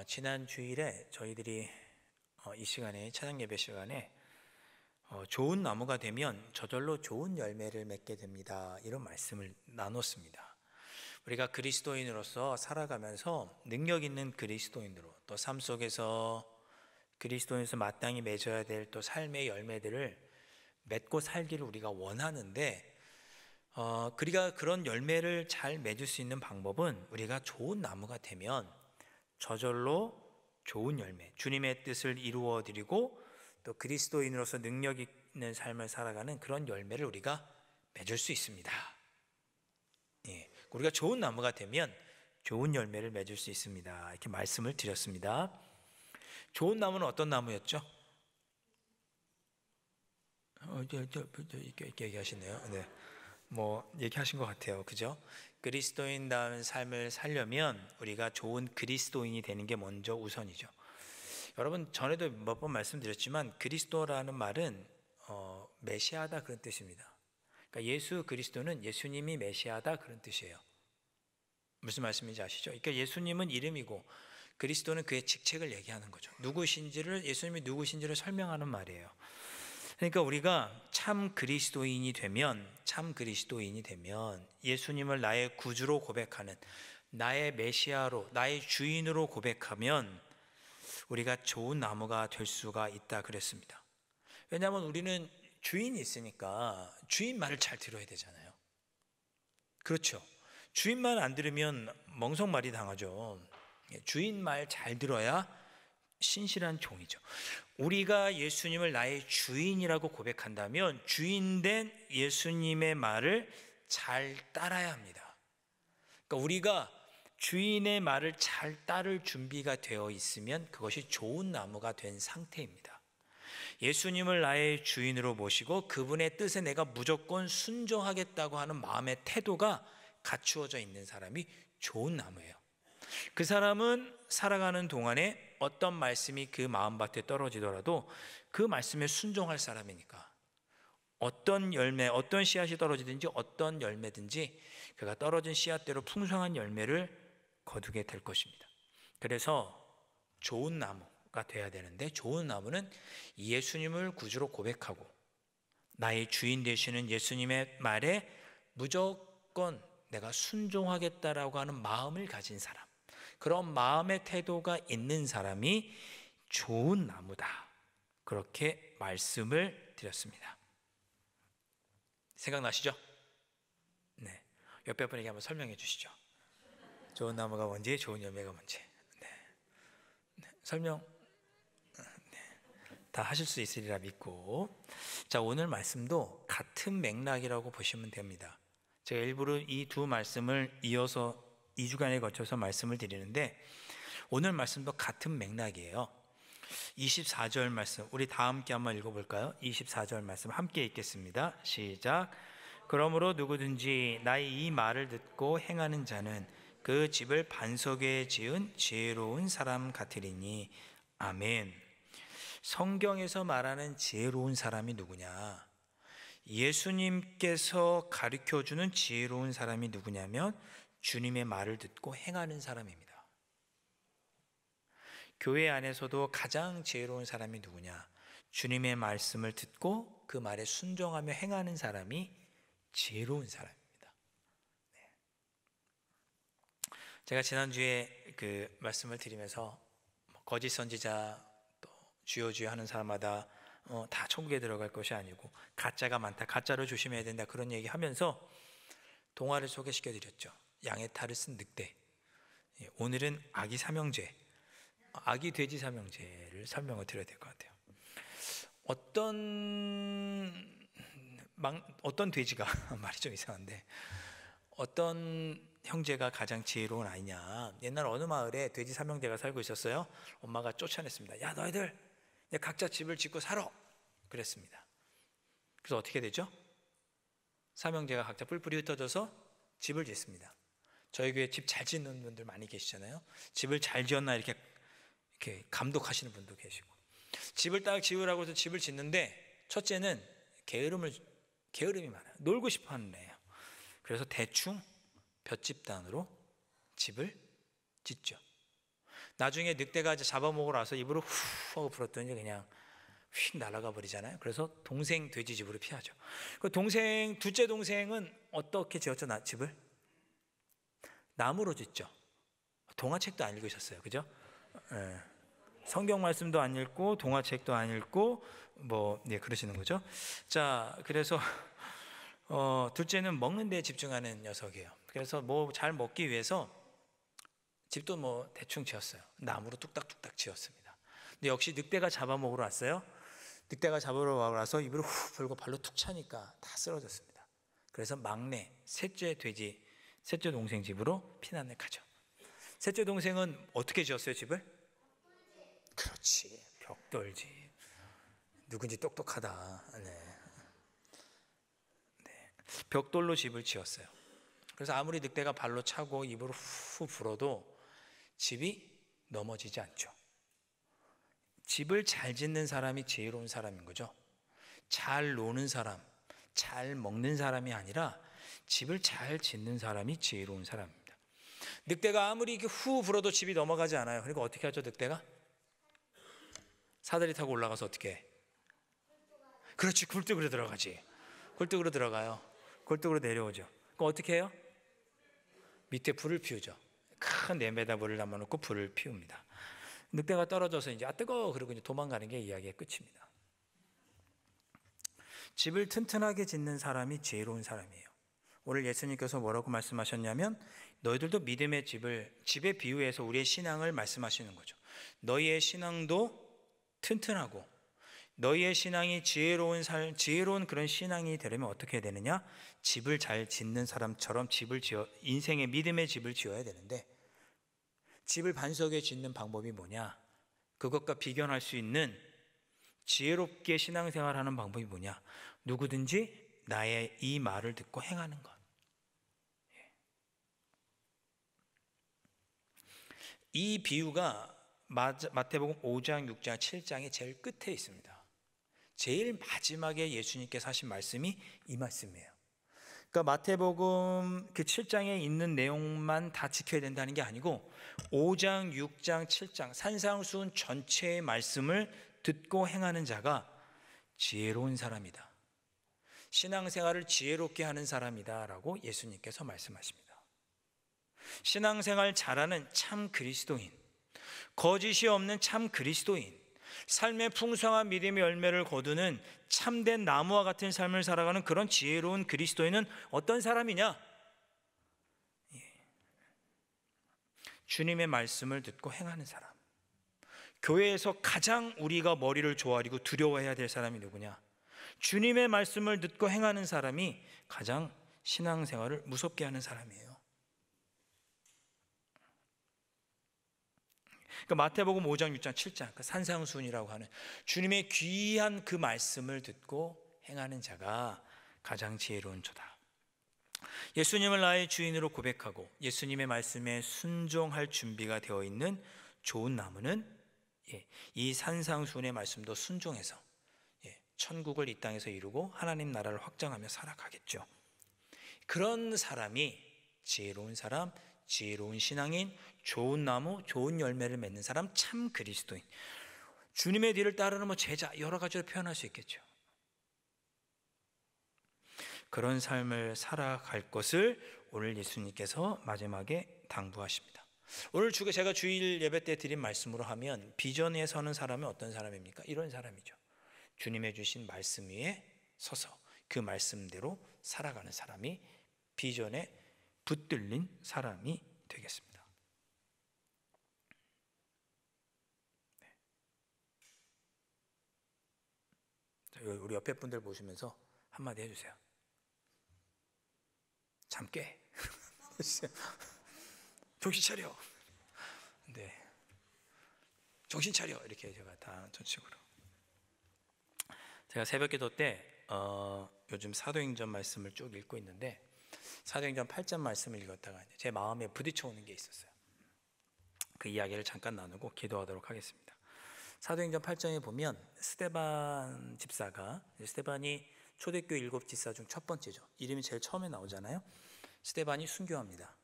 지난 주일에 저희들이 이 시간에 찬양 예배 시간에 좋은 나무가 되면 저절로 좋은 열매를 맺게 됩니다, 이런 말씀을 나눴습니다. 우리가 그리스도인으로서 살아가면서 능력 있는 그리스도인으로 또 삶 속에서 그리스도인에서 마땅히 맺어야 될 또 삶의 열매들을 맺고 살기를 우리가 원하는데, 우리가 그런 열매를 잘 맺을 수 있는 방법은 우리가 좋은 나무가 되면 저절로 좋은 열매, 주님의 뜻을 이루어 드리고 또 그리스도인으로서 능력 있는 삶을 살아가는 그런 열매를 우리가 맺을 수 있습니다. 우리가 좋은 나무가 되면 좋은 열매를 맺을 수 있습니다, 이렇게 말씀을 드렸습니다. 좋은 나무는 어떤 나무였죠? 이렇게 얘기하시네요. 네, 얘기하신 것 같아요. 그죠? 그리스도인다운 삶을 살려면 우리가 좋은 그리스도인이 되는 게 먼저 우선이죠. 여러분, 전에도 몇 번 말씀드렸지만 그리스도라는 말은 메시아다, 그런 뜻입니다. 그러니까 예수 그리스도는 예수님이 메시아다, 그런 뜻이에요. 무슨 말씀인지 아시죠? 그러니까 예수님은 이름이고 그리스도는 그의 직책을 얘기하는 거죠. 예수님이 누구신지를 설명하는 말이에요. 그러니까 우리가 참 그리스도인이 되면 예수님을 나의 구주로 고백하는, 나의 메시아로, 나의 주인으로 고백하면 우리가 좋은 나무가 될 수가 있다 그랬습니다. 왜냐하면 우리는 주인이 있으니까 주인 말을 잘 들어야 되잖아요. 그렇죠? 주인 말 안 들으면 멍석말이 당하죠. 주인 말 잘 들어야 신실한 종이죠. 우리가 예수님을 나의 주인이라고 고백한다면 주인된 예수님의 말을 잘 따라야 합니다. 그러니까 우리가 주인의 말을 잘 따를 준비가 되어 있으면 그것이 좋은 나무가 된 상태입니다. 예수님을 나의 주인으로 모시고 그분의 뜻에 내가 무조건 순종하겠다고 하는 마음의 태도가 갖추어져 있는 사람이 좋은 나무예요. 그 사람은 살아가는 동안에 어떤 말씀이 그 마음밭에 떨어지더라도 그 말씀에 순종할 사람이니까 어떤 열매, 어떤 씨앗이 떨어지든지 어떤 열매든지 그가 떨어진 씨앗대로 풍성한 열매를 거두게 될 것입니다. 그래서 좋은 나무가 돼야 되는데, 좋은 나무는 예수님을 구주로 고백하고 나의 주인 되시는 예수님의 말에 무조건 내가 순종하겠다라고 하는 마음을 가진 사람, 그런 마음의 태도가 있는 사람이 좋은 나무다, 그렇게 말씀을 드렸습니다. 생각나시죠? 네, 옆에 분에게 한번 설명해 주시죠. 좋은 나무가 뭔지, 좋은 열매가 뭔지. 설명 다 하실 수 있으리라 믿고, 자, 오늘 말씀도 같은 맥락이라고 보시면 됩니다. 제가 일부러 이 두 말씀을 이어서 2주간에 거쳐서 말씀을 드리는데, 오늘 말씀도 같은 맥락이에요. 24절 말씀, 우리 다 함께 한번 읽어볼까요? 24절 말씀 함께 읽겠습니다. 시작. 그러므로 누구든지 나의 이 말을 듣고 행하는 자는 그 집을 반석에 지은 지혜로운 사람 같으리니. 아멘. 성경에서 말하는 지혜로운 사람이 누구냐? 예수님께서 가르쳐주는 지혜로운 사람이 누구냐면 주님의 말을 듣고 행하는 사람입니다. 교회 안에서도 가장 지혜로운 사람이 누구냐? 주님의 말씀을 듣고 그 말에 순종하며 행하는 사람이 지혜로운 사람입니다. 제가 지난주에 그 말씀을 드리면서 거짓 선지자, 또 주여 하는 사람마다 다 천국에 들어갈 것이 아니고 가짜가 많다, 가짜를 조심해야 된다, 그런 얘기 하면서 동화를 소개시켜 드렸죠. 양의 탈을 쓴 늑대. 오늘은 아기 삼형제, 아기 돼지 삼형제를 설명을 드려야 될 것 같아요. 어떤 돼지가 말이 좀 이상한데, 어떤 형제가 가장 지혜로운 아이냐? 옛날 어느 마을에 돼지 삼형제가 살고 있었어요. 엄마가 쫓아냈습니다. 야, 너희들 각자 집을 짓고 살아, 그랬습니다. 그래서 어떻게 되죠? 삼형제가 각자 뿔뿔이 흩어져서 집을 짓습니다. 저희 교회 집 잘 짓는 분들 많이 계시잖아요. 집을 잘 지었나 이렇게 감독하시는 분도 계시고, 집을 딱 지으라고 해서 집을 짓는데 첫째는 게으름이 많아요. 놀고 싶어 하는 애예요. 그래서 대충 볏집단으로 집을 짓죠. 나중에 늑대가 이제 잡아먹으러 와서 입으로 후 하고 불었더니 그냥 휙 날아가 버리잖아요. 그래서 동생 돼지 집으로 피하죠. 그 동생, 둘째 동생은 어떻게 지었죠? 집을? 나무로 짓죠. 동화책도 안 읽으셨어요, 그죠? 예. 성경 말씀도 안 읽고 동화책도 안 읽고 그러시는 거죠. 자, 그래서 둘째는 먹는 데 집중하는 녀석이에요. 그래서 뭐 잘 먹기 위해서 집도 뭐 대충 지었어요. 나무로 뚝딱뚝딱 지었습니다. 근데 역시 늑대가 잡아먹으러 왔어요. 늑대가 잡으러 와서 입으로 후 불고 발로 툭 차니까 다 쓰러졌습니다. 그래서 막내 셋째 동생 집으로 피난을 가죠. 셋째 동생은 어떻게 지었어요, 집을? 그렇지, 벽돌집. 누군지 똑똑하다. 네. 벽돌로 집을 지었어요. 그래서 아무리 늑대가 발로 차고 입으로 후 불어도 집이 넘어지지 않죠. 집을 잘 짓는 사람이 지혜로운 사람인 거죠. 잘 노는 사람, 잘 먹는 사람이 아니라 집을 잘 짓는 사람이 지혜로운 사람입니다. 늑대가 아무리 이렇게 후 불어도 집이 넘어가지 않아요. 그러니까 어떻게 하죠, 늑대가? 사다리 타고 올라가서 어떻게 해? 그렇지, 굴뚝으로 들어가지. 굴뚝으로 들어가요. 굴뚝으로 내려오죠. 그럼 어떻게 해요? 밑에 불을 피우죠. 큰 냄비에다 물을 담아놓고 불을 피웁니다. 늑대가 떨어져서 이제 뜨거워 그러고 이제 도망가는 게 이야기의 끝입니다. 집을 튼튼하게 짓는 사람이 지혜로운 사람이에요. 오늘 예수님께서 뭐라고 말씀하셨냐면 너희들도 믿음의 집에 비유해서 우리의 신앙을 말씀하시는 거죠. 너희의 신앙도 튼튼하고 너희의 신앙이 지혜로운 그런 신앙이 되려면 어떻게 해야 되느냐? 집을 잘 짓는 사람처럼 인생의 믿음의 집을 지어야 되는데 집을 반석에 짓는 방법이 뭐냐? 그것과 비견할 수 있는 지혜롭게 신앙생활하는 방법이 뭐냐? 누구든지 나의 이 말을 듣고 행하는 것. 이 비유가 마태복음 5장, 6장, 7장의 제일 끝에 있습니다. 제일 마지막에 예수님께서 하신 말씀이 이 말씀이에요. 그러니까 마태복음 그 7장에 있는 내용만 다 지켜야 된다는 게 아니고 5장, 6장, 7장 산상수훈 전체의 말씀을 듣고 행하는 자가 지혜로운 사람이다. 신앙생활을 지혜롭게 하는 사람이다 라고 예수님께서 말씀하십니다. 신앙생활 잘하는 참 그리스도인, 거짓이 없는 참 그리스도인, 삶의 풍성한 믿음의 열매를 거두는 참된 나무와 같은 삶을 살아가는 그런 지혜로운 그리스도인은 어떤 사람이냐? 주님의 말씀을 듣고 행하는 사람. 교회에서 가장 우리가 머리를 조아리고 두려워해야 될 사람이 누구냐? 주님의 말씀을 듣고 행하는 사람이 가장 신앙생활을 무섭게 하는 사람이에요. 그러니까 마태복음 5장, 6장, 7장 그 산상수훈이라고 하는 주님의 귀한 그 말씀을 듣고 행하는 자가 가장 지혜로운 자다. 예수님을 나의 주인으로 고백하고 예수님의 말씀에 순종할 준비가 되어 있는 좋은 나무는 이 산상수훈의 말씀도 순종해서 천국을 이 땅에서 이루고 하나님 나라를 확장하며 살아가겠죠. 그런 사람이 지혜로운 사람, 지혜로운 신앙인, 좋은 나무, 좋은 열매를 맺는 사람, 참 그리스도인. 주님의 뒤를 따르는 제자 여러 가지로 표현할 수 있겠죠. 그런 삶을 살아갈 것을 오늘 예수님께서 마지막에 당부하십니다. 오늘 제가 주일 예배 때 드린 말씀으로 하면 비전에 서는 사람은 어떤 사람입니까? 이런 사람이죠. 주님의 주신 말씀 위에 서서 그 말씀대로 살아가는 사람이 비전에 붙들린 사람이 되겠습니다. 우리 옆에 분들 보시면서 한마디 해주세요. 잠 깨. 정신 차려. 네, 정신 차려. 이렇게 제가 다 전식으로. 제가 새벽기도 때 요즘 사도행전 말씀을 쭉 읽고 있는데 사도행전 8장 말씀을 읽었다가 제 마음에 부딪혀오는 게 있었어요. 그 이야기를 잠깐 나누고 기도하도록 하겠습니다. 사도행전 8장에 보면 스데반 집사가, 스데반이 초대교회 7집사 중 첫 번째죠. 이름이 제일 처음에 나오잖아요. 스데반이 순교합니다.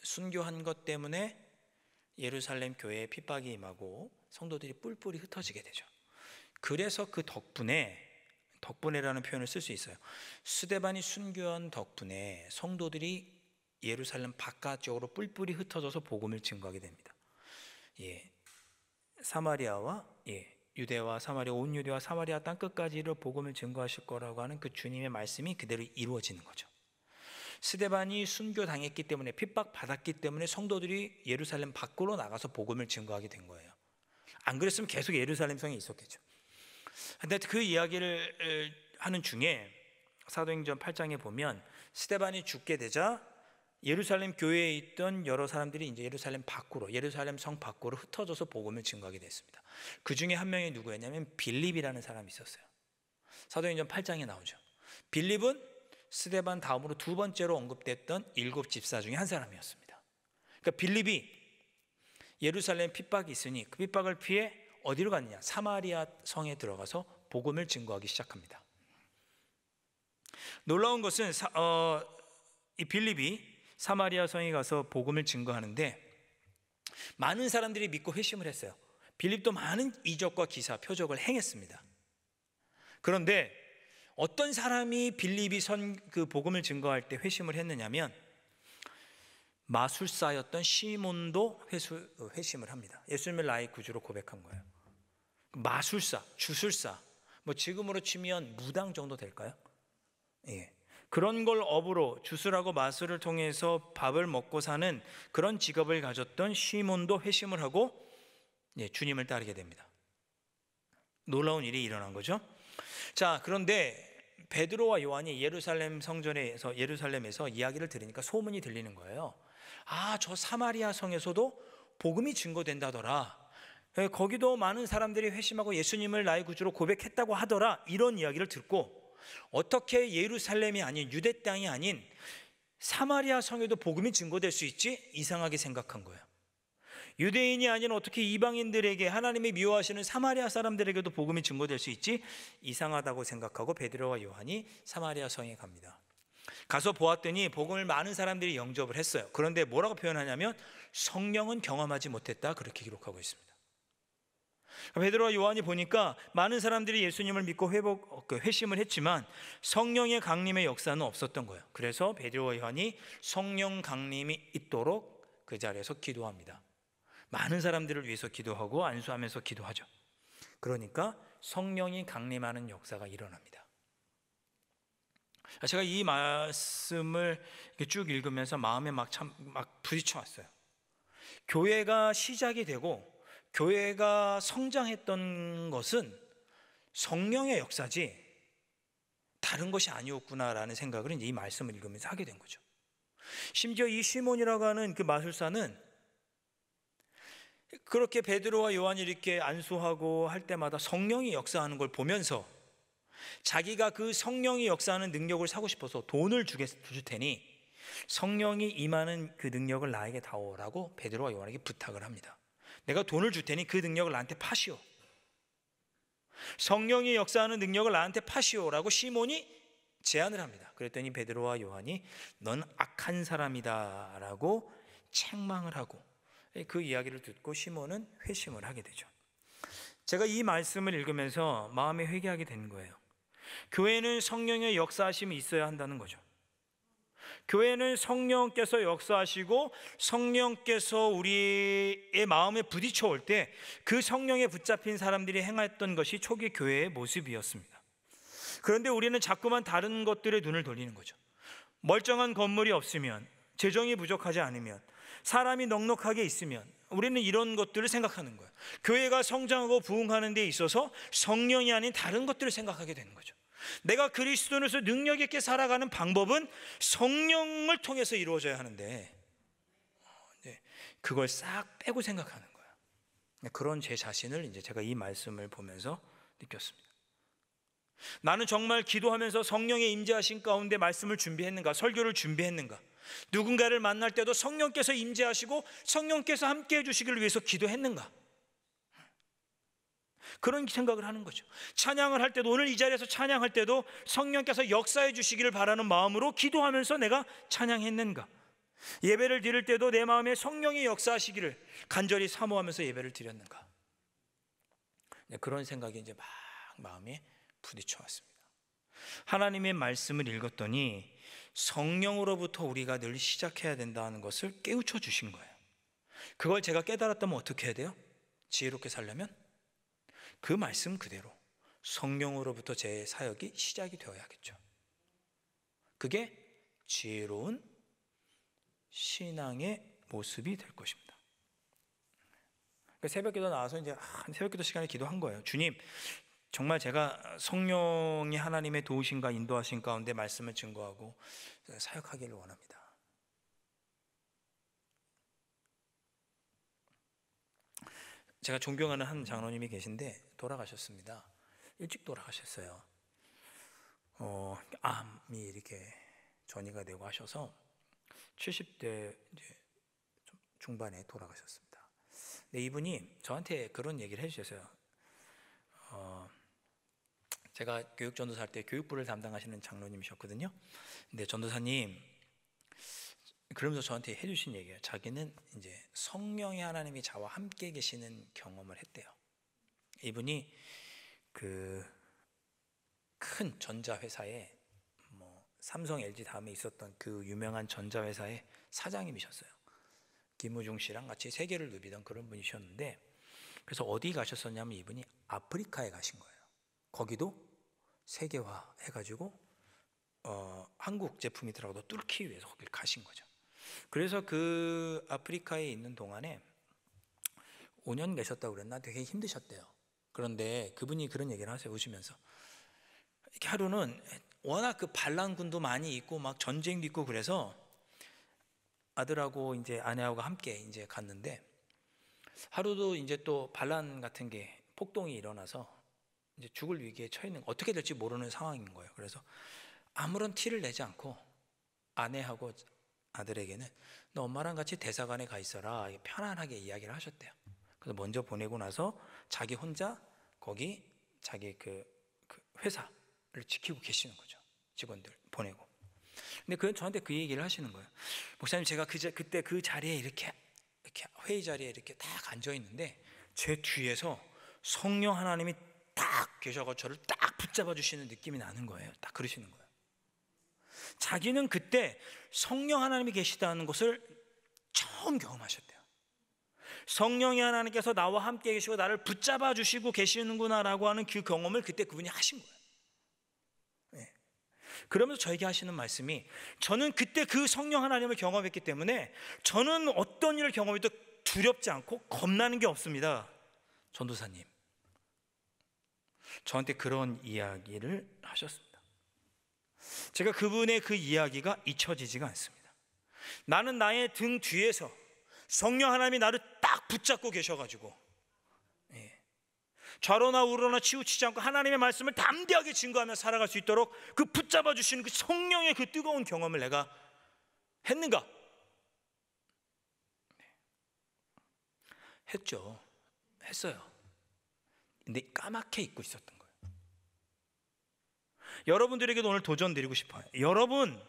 순교한 것 때문에 예루살렘 교회에 핍박이 임하고 성도들이 뿔뿔이 흩어지게 되죠. 그래서 그 덕분에라는 표현을 쓸 수 있어요. 스데반이 순교한 덕분에 성도들이 예루살렘 바깥쪽으로 뿔뿔이 흩어져서 복음을 증거하게 됩니다. 사마리아와 유대와 사마리아, 온 유대와 사마리아 땅 끝까지를 복음을 증거하실 거라고 하는 그 주님의 말씀이 그대로 이루어지는 거죠. 스데반이 순교당했기 때문에, 핍박받았기 때문에 성도들이 예루살렘 밖으로 나가서 복음을 증거하게 된 거예요. 안 그랬으면 계속 예루살렘 성에 있었겠죠. 근데 그 이야기를 하는 중에 사도행전 8장에 보면 스데반이 죽게 되자 예루살렘 교회에 있던 여러 사람들이 이제 예루살렘 성 밖으로 흩어져서 복음을 증거하게 됐습니다. 그 중에 한 명이 누구였냐면 빌립이라는 사람이 있었어요. 사도행전 8장에 나오죠. 빌립은 스데반 다음으로 두 번째로 언급됐던 7 집사 중에 한 사람이었습니다. 그러니까 빌립이 예루살렘 핍박이 있으니 그 핍박을 피해 어디로 갔느냐? 사마리아 성에 들어가서 복음을 증거하기 시작합니다. 놀라운 것은 이 빌립이 사마리아 성에 가서 복음을 증거하는데 많은 사람들이 믿고 회심을 했어요. 빌립도 많은 이적과 기사, 표적을 행했습니다. 그런데 어떤 사람이 빌립이 그 복음을 증거할 때 회심을 했느냐면 마술사였던 시몬도 회심을 합니다. 예수님을 나의 구주로 고백한 거예요. 마술사, 주술사, 뭐 지금으로 치면 무당 정도 될까요? 그런 걸 업으로 주술하고 마술을 통해서 밥을 먹고 사는 그런 직업을 가졌던 시몬도 회심을 하고 주님을 따르게 됩니다. 놀라운 일이 일어난 거죠. 자, 그런데 베드로와 요한이 예루살렘에서 이야기를 들으니까 소문이 들리는 거예요. 저 사마리아 성에서도 복음이 증거된다더라. 거기도 많은 사람들이 회심하고 예수님을 나의 구주로 고백했다고 하더라. 이런 이야기를 듣고 어떻게 예루살렘이 아닌, 유대 땅이 아닌 사마리아 성에도 복음이 증거될 수 있지? 이상하게 생각한 거예요. 유대인이 아닌 어떻게 이방인들에게, 하나님이 미워하시는 사마리아 사람들에게도 복음이 증거될 수 있지? 이상하다고 생각하고 베드로와 요한이 사마리아 성에 갑니다. 가서 보았더니 복음을 많은 사람들이 영접을 했어요. 그런데 뭐라고 표현하냐면 성령은 경험하지 못했다, 그렇게 기록하고 있습니다. 베드로와 요한이 보니까 많은 사람들이 예수님을 믿고 회심을 했지만 성령의 강림의 역사는 없었던 거예요. 그래서 베드로와 요한이 성령 강림이 있도록 그 자리에서 기도합니다. 많은 사람들을 위해서 기도하고 안수하면서 기도하죠. 그러니까 성령이 강림하는 역사가 일어납니다. 제가 이 말씀을 쭉 읽으면서 마음에 막 부딪혀 왔어요. 교회가 시작이 되고 교회가 성장했던 것은 성령의 역사지 다른 것이 아니었구나라는 생각을 이제 이 말씀을 읽으면서 하게 된 거죠. 심지어 이 시몬이라고 하는 그 마술사는 그렇게 베드로와 요한이 이렇게 안수하고 할 때마다 성령이 역사하는 걸 보면서 자기가 그 성령이 역사하는 능력을 사고 싶어서 돈을 줄 테니 성령이 임하는 그 능력을 나에게 다오라고 베드로와 요한에게 부탁을 합니다. 내가 돈을 줄 테니 그 능력을 나한테 파시오. 성령이 역사하는 능력을 나한테 파시오라고 시몬이 제안을 합니다. 그랬더니 베드로와 요한이 넌 악한 사람이다 라고 책망을 하고 그 이야기를 듣고 시몬은 회심을 하게 되죠. 제가 이 말씀을 읽으면서 마음에 회개하게 된 거예요. 교회는 성령의 역사하심이 있어야 한다는 거죠. 교회는 성령께서 역사하시고 성령께서 우리의 마음에 부딪혀 올 때 그 성령에 붙잡힌 사람들이 행했던 것이 초기 교회의 모습이었습니다. 그런데 우리는 자꾸만 다른 것들에 눈을 돌리는 거죠. 멀쩡한 건물이 없으면, 재정이 부족하지 않으면, 사람이 넉넉하게 있으면 우리는 이런 것들을 생각하는 거예요. 교회가 성장하고 부흥하는 데 있어서 성령이 아닌 다른 것들을 생각하게 되는 거죠. 내가 그리스도인으로서 능력 있게 살아가는 방법은 성령을 통해서 이루어져야 하는데 그걸 싹 빼고 생각하는 거예요. 그런 제 자신을 이제 제가 이 말씀을 보면서 느꼈습니다. 나는 정말 기도하면서 성령의 임재하신 가운데 말씀을 준비했는가, 설교를 준비했는가, 누군가를 만날 때도 성령께서 임재하시고 성령께서 함께 해주시기를 위해서 기도했는가, 그런 생각을 하는 거죠. 찬양을 할 때도, 오늘 이 자리에서 찬양할 때도 성령께서 역사해 주시기를 바라는 마음으로 기도하면서 내가 찬양했는가, 예배를 드릴 때도 내 마음에 성령이 역사하시기를 간절히 사모하면서 예배를 드렸는가? 그런 생각이 이제 막 마음에 부딪혀 왔습니다. 하나님의 말씀을 읽었더니 성령으로부터 우리가 늘 시작해야 된다는 것을 깨우쳐 주신 거예요. 그걸 제가 깨달았다면 어떻게 해야 돼요? 지혜롭게 살려면 그 말씀 그대로 성령으로부터 제 사역이 시작이 되어야겠죠. 그게 지혜로운 신앙의 모습이 될 것입니다. 새벽기도 나와서 이제 새벽기도 시간에 기도한 거예요. 주님, 정말 제가 성령이 하나님의 도우심과 인도하심 가운데 말씀을 증거하고 사역하기를 원합니다. 제가 존경하는 한 장로님이 계신데 돌아가셨습니다. 일찍 돌아가셨어요. 암이 이렇게 전이가 되고 하셔서 70대 이제 좀 중반에 돌아가셨습니다. 근데 이분이 저한테 그런 얘기를 해주셨어요. 제가 교육 전도사 할 때 교육부를 담당하시는 장로님이셨거든요. 근데 전도사님, 그러면서 저한테 해주신 얘기예요. 자기는 이제 성령의 하나님이 자와 함께 계시는 경험을 했대요. 이분이 그 큰 전자회사에 삼성, LG 다음에 있었던 그 유명한 전자회사의 사장님이셨어요. 김우중 씨랑 같이 세계를 누비던 그런 분이셨는데, 그래서 어디 가셨었냐면 이분이 아프리카에 가신 거예요. 거기도 세계화 해가지고 한국 제품이더라도 뚫기 위해서 거길 가신 거죠. 그래서 그 아프리카에 있는 동안에 5년 계셨다고 그랬나? 되게 힘드셨대요. 그런데 그분이 그런 얘기를 하세요. 웃으면서 이렇게 하루는 워낙 그 반란군도 많이 있고 막 전쟁도 있고 그래서 아들하고 이제 아내하고 함께 이제 갔는데, 하루도 이제 또 반란 같은 게 폭동이 일어나서 이제 죽을 위기에 처해 있는, 어떻게 될지 모르는 상황인 거예요. 그래서 아무런 티를 내지 않고 아내하고 아들에게는 너 엄마랑 같이 대사관에 가 있어라, 편안하게 이야기를 하셨대요. 그래서 먼저 보내고 나서 자기 혼자 거기 자기 그 회사를 지키고 계시는 거죠. 직원들 보내고. 근데 그 저한테 그 얘기를 하시는 거예요. 목사님, 제가 그때 그 자리에 이렇게 회의 자리에 이렇게 딱 앉아 있는데 제 뒤에서 성령 하나님이 딱 계셔서 저를 딱 붙잡아 주시는 느낌이 나는 거예요. 딱 그러시는 거예요. 자기는 그때 성령 하나님이 계시다는 것을 처음 경험하셨대요. 성령이 하나님께서 나와 함께 계시고 나를 붙잡아 주시고 계시는구나라고 하는 그 경험을 그때 그분이 하신 거예요. 네. 그러면서 저에게 하시는 말씀이, 저는 그때 그 성령 하나님을 경험했기 때문에 저는 어떤 일을 경험해도 두렵지 않고 겁나는 게 없습니다. 전도사님, 저한테 그런 이야기를 하셨습니다. 제가 그분의 그 이야기가 잊혀지지가 않습니다. 나는 나의 등 뒤에서 성령 하나님이 나를 딱 붙잡고 계셔가지고 좌로나 우로나 치우치지 않고 하나님의 말씀을 담대하게 증거하며 살아갈 수 있도록 그 붙잡아 주시는 그 성령의 그 뜨거운 경험을 내가 했는가? 했죠. 했어요. 근데 까맣게 잊고 있었던 거예요. 여러분들에게도 오늘 도전 드리고 싶어요. 여러분,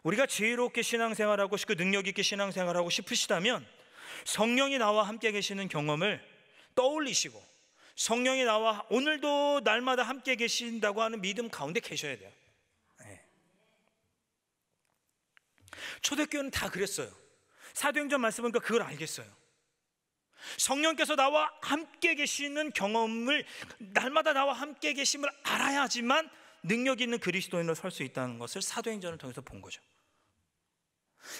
우리가 지혜롭게 신앙생활하고 싶고 능력 있게 신앙생활하고 싶으시다면 성령이 나와 함께 계시는 경험을 떠올리시고 성령이 나와 오늘도 날마다 함께 계신다고 하는 믿음 가운데 계셔야 돼요. 네. 초대교회는 다 그랬어요. 사도행전 말씀 보니까 그걸 알겠어요. 성령께서 나와 함께 계시는 경험을, 날마다 나와 함께 계심을 알아야지만 능력 있는 그리스도인으로 설 수 있다는 것을 사도행전을 통해서 본 거죠.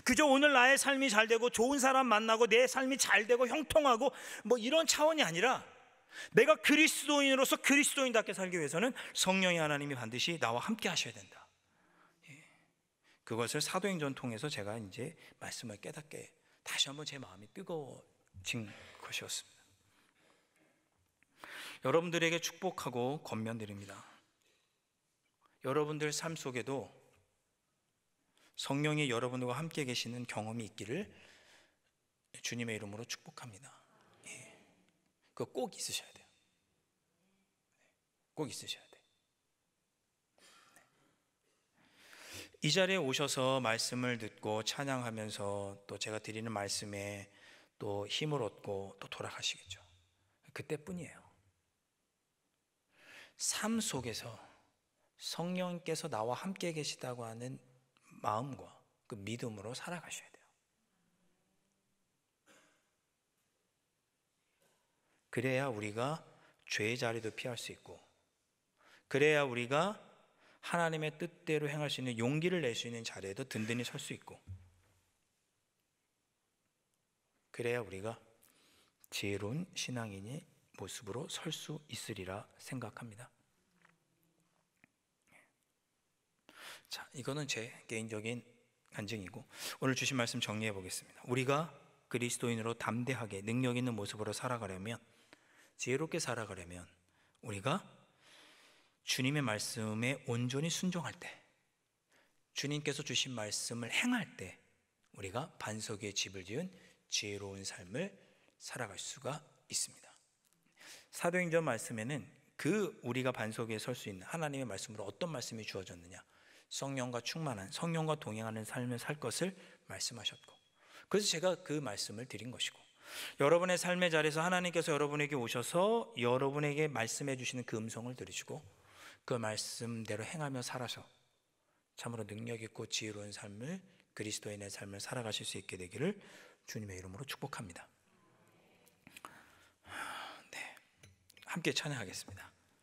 그저 오늘 나의 삶이 잘 되고 좋은 사람 만나고 내 삶이 잘 되고 형통하고 이런 차원이 아니라, 내가 그리스도인으로서 그리스도인답게 살기 위해서는 성령의 하나님이 반드시 나와 함께 하셔야 된다. 그것을 사도행전 통해서 제가 이제 말씀을 깨닫게 다시 한번 제 마음이 뜨거워진 것이었습니다. 여러분들에게 축복하고 권면드립니다. 여러분들 삶 속에도 성령이 여러분들과 함께 계시는 경험이 있기를 주님의 이름으로 축복합니다. 그거 꼭 있으셔야 돼요. 꼭 있으셔야 돼요. 이 자리에 오셔서 말씀을 듣고 찬양하면서 또 제가 드리는 말씀에 또 힘을 얻고 또 돌아가시겠죠. 그때뿐이에요. 삶 속에서 성령께서 나와 함께 계시다고 하는 마음과 그 믿음으로 살아가셔야 돼요. 그래야 우리가 죄의 자리도 피할 수 있고, 그래야 우리가 하나님의 뜻대로 행할 수 있는 용기를 낼 수 있는 자리에도 든든히 설 수 있고, 그래야 우리가 지혜로운 신앙인의 모습으로 설 수 있으리라 생각합니다. 자, 이거는 제 개인적인 간증이고, 오늘 주신 말씀 정리해 보겠습니다. 우리가 그리스도인으로 담대하게 능력 있는 모습으로 살아가려면, 지혜롭게 살아가려면, 우리가 주님의 말씀에 온전히 순종할 때, 주님께서 주신 말씀을 행할 때, 우리가 반석 위에 집을 지은 지혜로운 삶을 살아갈 수가 있습니다. 사도행전 말씀에는 그 우리가 반석 위에 설 수 있는 하나님의 말씀으로 어떤 말씀이 주어졌느냐, 성령과 충만한, 성령과 동행하는 삶을 살 것을 말씀하셨고, 그래서 제가 그 말씀을 드린 것이고, 여러분의 삶의 자리에서 하나님께서 여러분에게 오셔서 여러분에게 말씀해 주시는 그 음성을 들으시고 그 말씀대로 행하며 살아서 참으로 능력 있고 지혜로운 삶을, 그리스도인의 삶을 살아가실 수 있게 되기를 주님의 이름으로 축복합니다. 네, 함께 찬양하겠습니다.